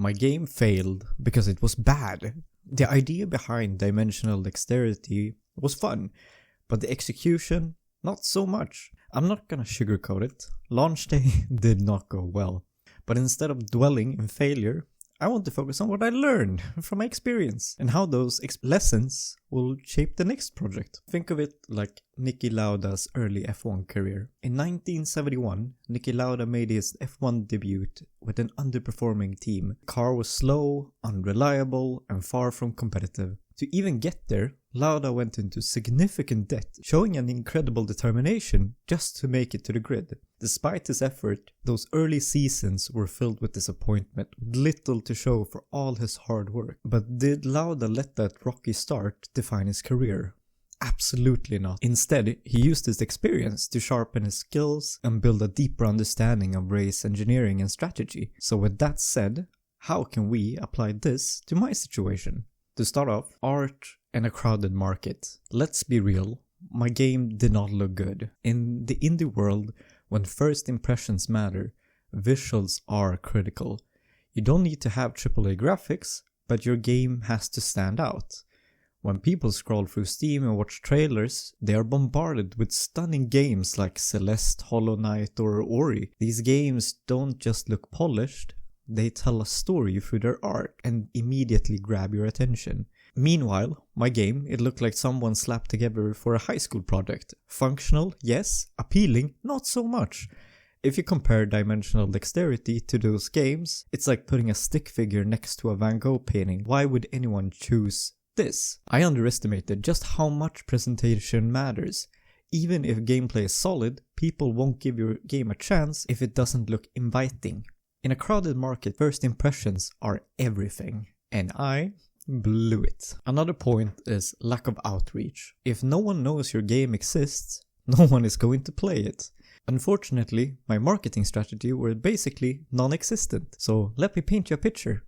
My game failed because it was bad. The idea behind Dimensional Dexterity was fun, but the execution, not so much. I'm not gonna sugarcoat it. Launch day did not go well. But instead of dwelling in failure, I want to focus on what I learned from my experience and how those lessons will shape the next project. Think of it like Niki Lauda's early F1 career. In 1971, Niki Lauda made his F1 debut with an underperforming team. The car was slow, unreliable, and far from competitive. To even get there, Lauda went into significant debt, showing an incredible determination just to make it to the grid. Despite his effort, those early seasons were filled with disappointment, with little to show for all his hard work. But did Lauda let that rocky start define his career? Absolutely not. Instead, he used his experience to sharpen his skills and build a deeper understanding of race engineering and strategy. So with that said, how can we apply this to my situation? To start off, art and a crowded market. Let's be real, my game did not look good. In the indie world, when first impressions matter, visuals are critical. You don't need to have AAA graphics, but your game has to stand out. When people scroll through Steam and watch trailers, they are bombarded with stunning games like Celeste, Hollow Knight or Ori. These games don't just look polished, they tell a story through their art and immediately grab your attention. Meanwhile, my game, it looked like someone slapped together for a high school project. Functional, yes. Appealing, not so much. If you compare Dimensional Dexterity to those games, it's like putting a stick figure next to a Van Gogh painting. Why would anyone choose this? I underestimated just how much presentation matters. Even if gameplay is solid, people won't give your game a chance if it doesn't look inviting. In a crowded market, first impressions are everything, and I blew it. Another point is lack of outreach. If no one knows your game exists, no one is going to play it. Unfortunately, my marketing strategy were basically non-existent, so let me paint you a picture.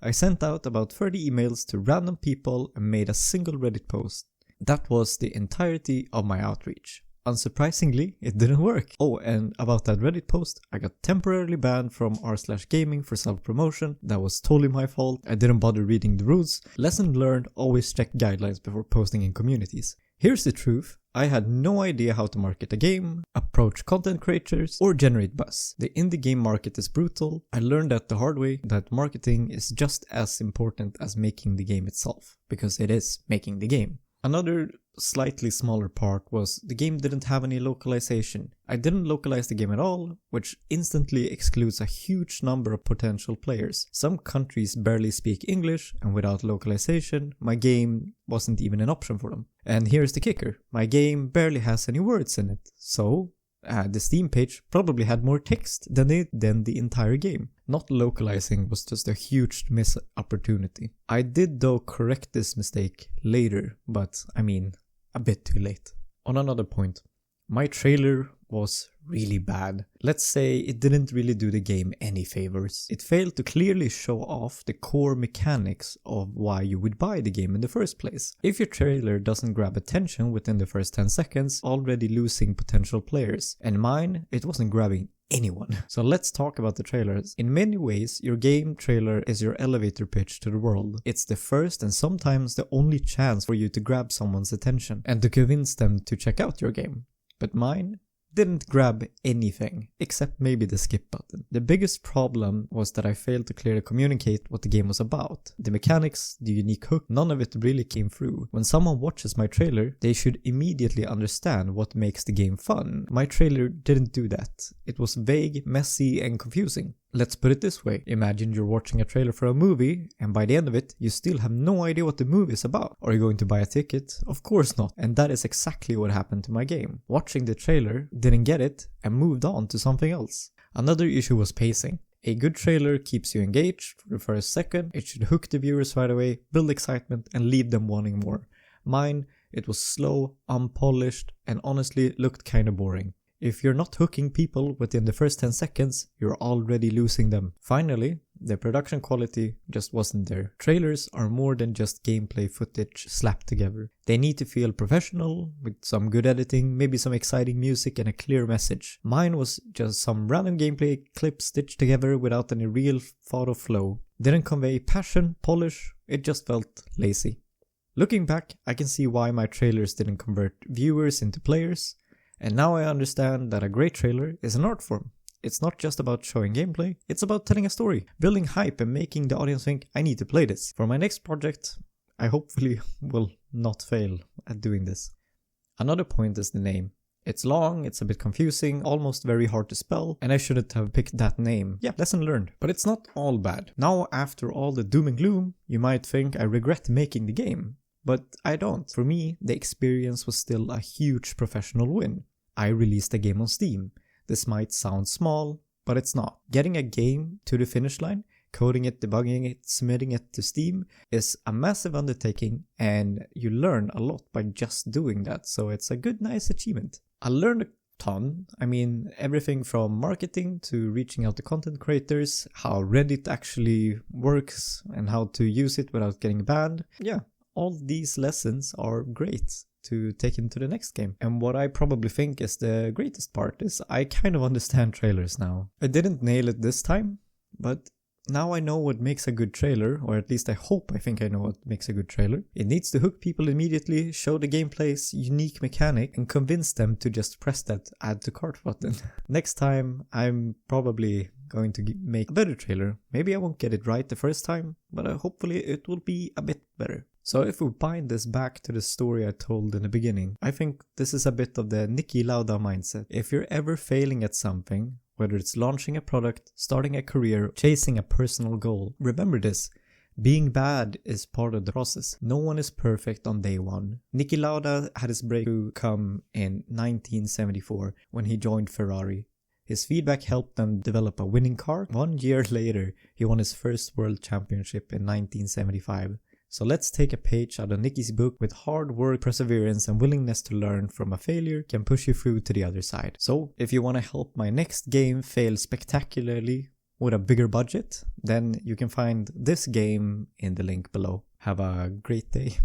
I sent out about 30 emails to random people and made a single Reddit post. That was the entirety of my outreach. Unsurprisingly, it didn't work. Oh, and about that Reddit post, I got temporarily banned from r/gaming for self-promotion. That was totally my fault. I didn't bother reading the rules. Lesson learned, always check guidelines before posting in communities. Here's the truth. I had no idea how to market a game, approach content creators, or generate buzz. The indie game market is brutal. I learned that the hard way that marketing is just as important as making the game itself, because it is making the game. Another slightly smaller part was the game didn't have any localization. I didn't localize the game at all, which instantly excludes a huge number of potential players. Some countries barely speak English, and without localization, my game wasn't even an option for them. And here's the kicker, my game barely has any words in it, so the Steam page probably had more text than the entire game. Not localizing was just a huge missed opportunity. I did though correct this mistake later, but I mean, a bit too late. On another point, my trailer was really bad. Let's say it didn't really do the game any favors. It failed to clearly show off the core mechanics of why you would buy the game in the first place. If your trailer doesn't grab attention within the first 10 seconds, already losing potential players. And mine, it wasn't grabbing anyone. So let's talk about the trailers. In many ways, your game trailer is your elevator pitch to the world. It's the first and sometimes the only chance for you to grab someone's attention and to convince them to check out your game. But mine didn't grab anything, except maybe the skip button. The biggest problem was that I failed to clearly communicate what the game was about. The mechanics, the unique hook, none of it really came through. When someone watches my trailer, they should immediately understand what makes the game fun. My trailer didn't do that. It was vague, messy, and confusing. Let's put it this way. Imagine you're watching a trailer for a movie, and by the end of it, you still have no idea what the movie is about. Are you going to buy a ticket? Of course not. And that is exactly what happened to my game. Watching the trailer, didn't get it, and moved on to something else. Another issue was pacing. A good trailer keeps you engaged for the first second. It should hook the viewers right away, build excitement, and leave them wanting more. Mine, it was slow, unpolished, and honestly looked kinda boring. If you're not hooking people within the first 10 seconds, you're already losing them. Finally, the production quality just wasn't there. Trailers are more than just gameplay footage slapped together. They need to feel professional, with some good editing, maybe some exciting music and a clear message. Mine was just some random gameplay clips stitched together without any real thought or flow. Didn't convey passion, polish, it just felt lazy. Looking back, I can see why my trailers didn't convert viewers into players, and now I understand that a great trailer is an art form. It's not just about showing gameplay, it's about telling a story, building hype and making the audience think, I need to play this. For my next project, I hopefully will not fail at doing this. Another point is the name. It's long, it's a bit confusing, almost very hard to spell, and I shouldn't have picked that name. Yeah, lesson learned. But it's not all bad. Now, after all the doom and gloom, you might think I regret making the game. But I don't. For me, the experience was still a huge professional win. I released a game on Steam. This might sound small, but it's not. Getting a game to the finish line, coding it, debugging it, submitting it to Steam is a massive undertaking, and you learn a lot by just doing that, so it's a good, nice achievement. I learned a ton. I mean, everything from marketing to reaching out to content creators, how Reddit actually works and how to use it without getting banned. Yeah, all these lessons are great to take into the next game. And what I probably think is the greatest part is I kind of understand trailers now. I didn't nail it this time, but now I know what makes a good trailer, or at least I think I know what makes a good trailer. It needs to hook people immediately, show the gameplay's unique mechanic, and convince them to just press that add to cart button. Next time, I'm probably going to make a better trailer. Maybe I won't get it right the first time, but hopefully it will be a bit better. So if we bind this back to the story I told in the beginning, I think this is a bit of the Niki Lauda mindset. If you're ever failing at something, whether it's launching a product, starting a career, chasing a personal goal, remember this. Being bad is part of the process. No one is perfect on day one. Niki Lauda had his breakthrough come in 1974 when he joined Ferrari. His feedback helped them develop a winning car. 1 year later, he won his first world championship in 1975. So let's take a page out of Niki's book. With hard work, perseverance, and willingness to learn from a failure can push you through to the other side. So if you want to help my next game fail spectacularly with a bigger budget, then you can find this game in the link below. Have a great day.